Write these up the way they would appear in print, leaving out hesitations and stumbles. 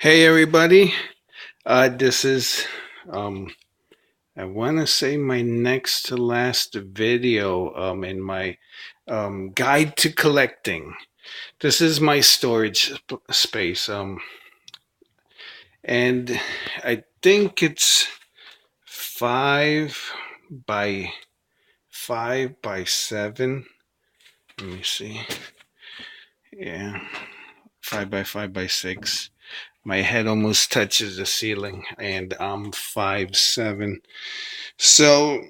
Hey everybody, this is um, I want to say my next to last video in my guide to collecting. This is my storage space, and I think it's 5 by 5 by 7. Let me see. Yeah, 5 by 5 by 6. My head almost touches the ceiling, and I'm 5'7". So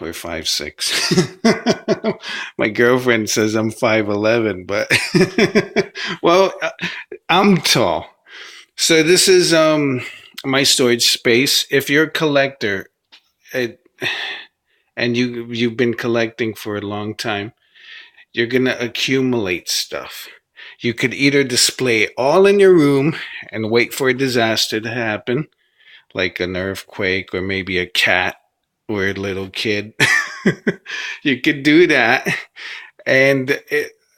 we're 5'6". My girlfriend says I'm 5'11", but well, I'm tall. So this is my storage space. If you're a collector, it, and you've been collecting for a long time, you're gonna accumulate stuff. You could either display it all in your room and wait for a disaster to happen, like an earthquake or maybe a cat or a little kid. You could do that. And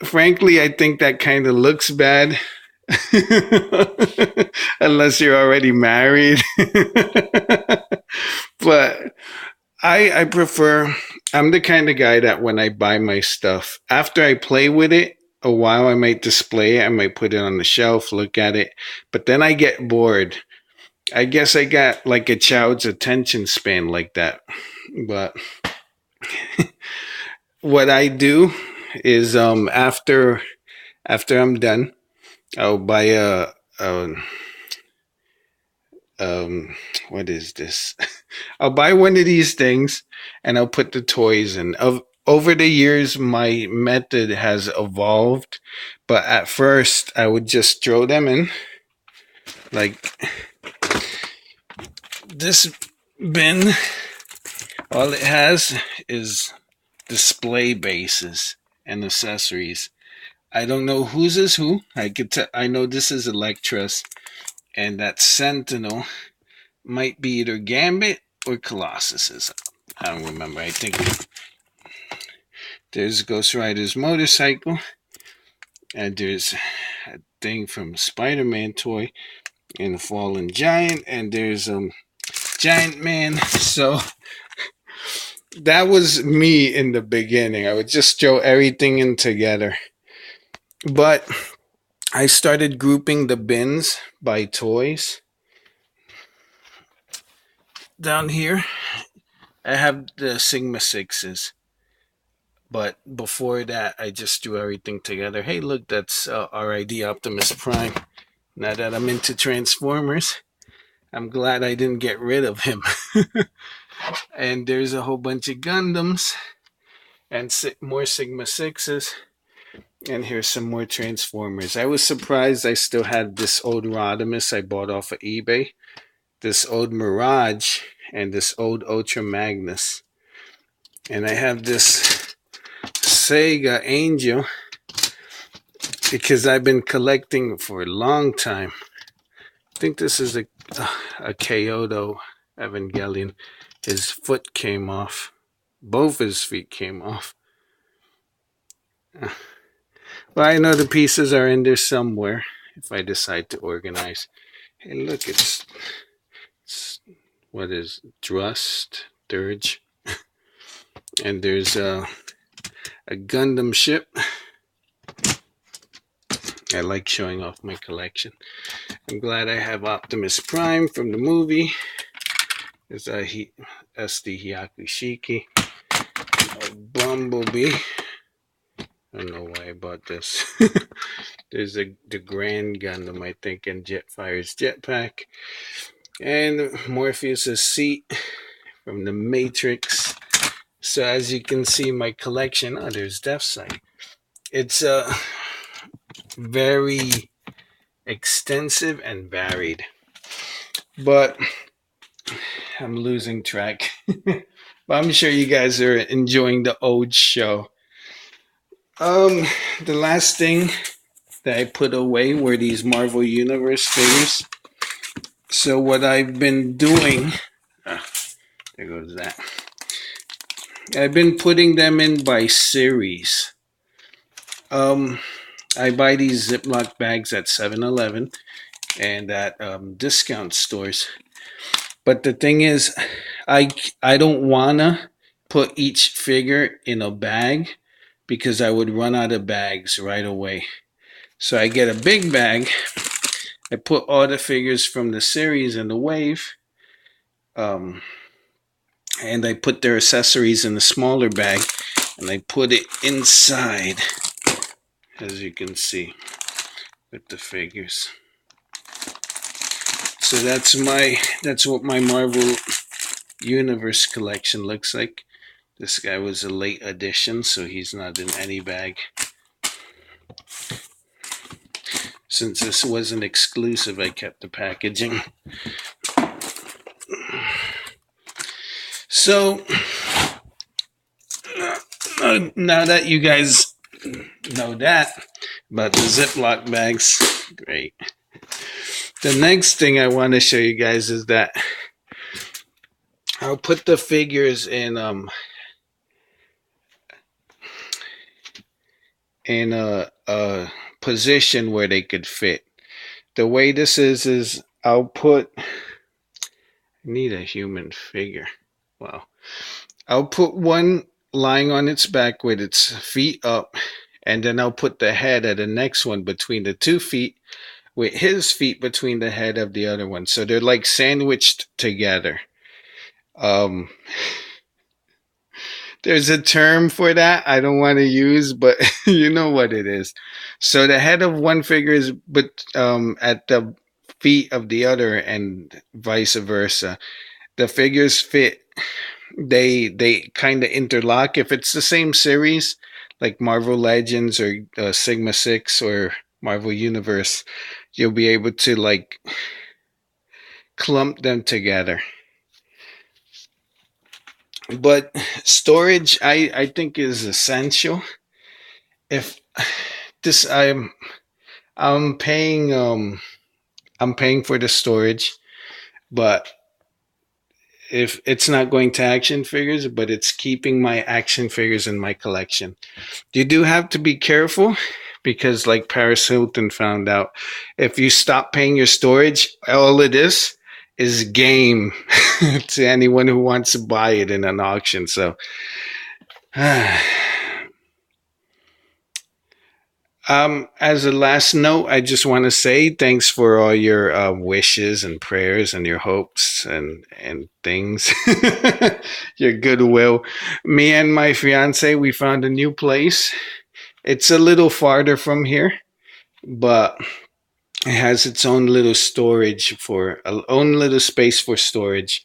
frankly, I think that kind of looks bad. Unless you're already married. But I prefer, I'm the kind of guy that when I buy my stuff, after I play with it a while, I might display it, I might put it on the shelf, look at it, but then I get bored. I guess I got like a child's attention span like that. But what I do is after I'm done, I'll buy a um what is this? I'll buy one of these things and I'll put the toys in. Over the years, my method has evolved, but at first I would just throw them in. Like this bin, all it has is display bases and accessories. I don't know whose is who. I know this is Electra's, and that Sentinel might be either Gambit or Colossus's. I don't remember. I think there's Ghost Rider's motorcycle, and there's a thing from Spider-Man toy and the Fallen Giant, and there's Giant Man. So that was me in the beginning. I would just throw everything in together. But I started grouping the bins by toys. Down here, I have the Sigma 6s. But before that, I just threw everything together. Hey, look, that's RID Optimus Prime. Now that I'm into Transformers, I'm glad I didn't get rid of him. And there's a whole bunch of Gundams and more Sigma 6s. And here's some more Transformers. I was surprised I still had this old Rodimus I bought off of eBay, this old Mirage, and this old Ultra Magnus. And I have this Sega Angel because I've been collecting for a long time. I think this is a Kyoto Evangelion. His foot came off. Both his feet came off. Well, I know the pieces are in there somewhere if I decide to organize. Hey, look, it's what is Drust, Dirge, and there's a Gundam ship. I like showing off my collection. I'm glad I have Optimus Prime from the movie. There's a SD Hyakushiki, a Bumblebee. I don't know why I bought this. There's the Grand Gundam, I think, and Jetfire's jetpack. And Morpheus' seat from the Matrix. So as you can see, my collection, there's Deathsight. It's very extensive and varied. But I'm losing track. But I'm sure you guys are enjoying the old show. The last thing that I put away were these Marvel Universe figures. So what I've been doing, there goes that. I've been putting them in by series. I buy these Ziploc bags at 7-Eleven and at discount stores. But the thing is, I I don't wanna put each figure in a bag because I would run out of bags right away. So I get a big bag. I put all the figures from the series in the wave, um, and I put their accessories in the smaller bag, and I put it inside, as you can see, with the figures. So that's what my Marvel Universe collection looks like. This guy was a late addition, so he's not in any bag. Since this wasn't exclusive, I kept the packaging. So now that you guys know that about the Ziploc bags, great. The next thing I want to show you guys is that I'll put the figures in a position where they could fit. The way this is I'll put. I need a human figure. Wow. I'll put one lying on its back with its feet up, and then I'll put the head of the next one between the 2 feet, with his feet between the head of the other one. So they're like sandwiched together. There's a term for that I don't want to use, but you know what it is. So the head of one figure is at the feet of the other, and vice versa. The figures fit. They kind of interlock. If it's the same series, like Marvel Legends or Sigma 6 or Marvel Universe, you'll be able to like clump them together. But storage, I think, is essential. If this, I'm paying I'm paying for the storage, but if it's not going to action figures, but it's keeping my action figures in my collection. You do have to be careful because, like Paris Hilton found out, if you stop paying your storage, all it is game to anyone who wants to buy it in an auction. So, as a last note, I just want to say thanks for all your wishes and prayers and your hopes and things, your goodwill. Me and my fiance, we found a new place. It's a little farther from here, but it has its own little own little space for storage,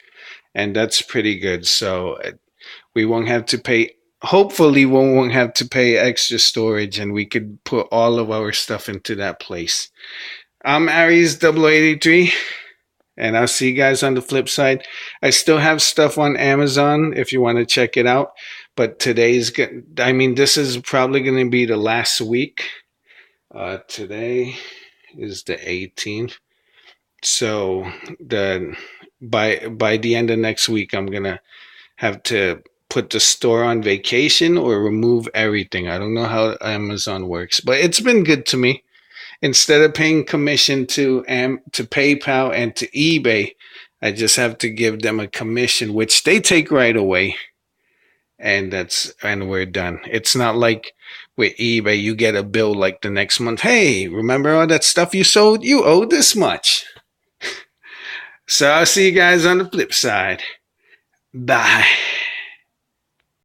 and that's pretty good. So we won't have to pay. Hopefully, we won't have to pay extra storage, and we could put all of our stuff into that place. I'm Aries 083, and I'll see you guys on the flip side. I still have stuff on Amazon if you want to check it out, but today's good. I mean, this is probably going to be the last week. Today is the 18th, so by the end of next week, I'm gonna have to put the store on vacation or remove everything. I don't know how Amazon works, but it's been good to me. Instead of paying commission to PayPal and to eBay, I just have to give them a commission, which they take right away, and we're done. It's not like with eBay, you get a bill like the next month. Hey, remember all that stuff you sold? You owe this much. So I'll see you guys on the flip side. Bye.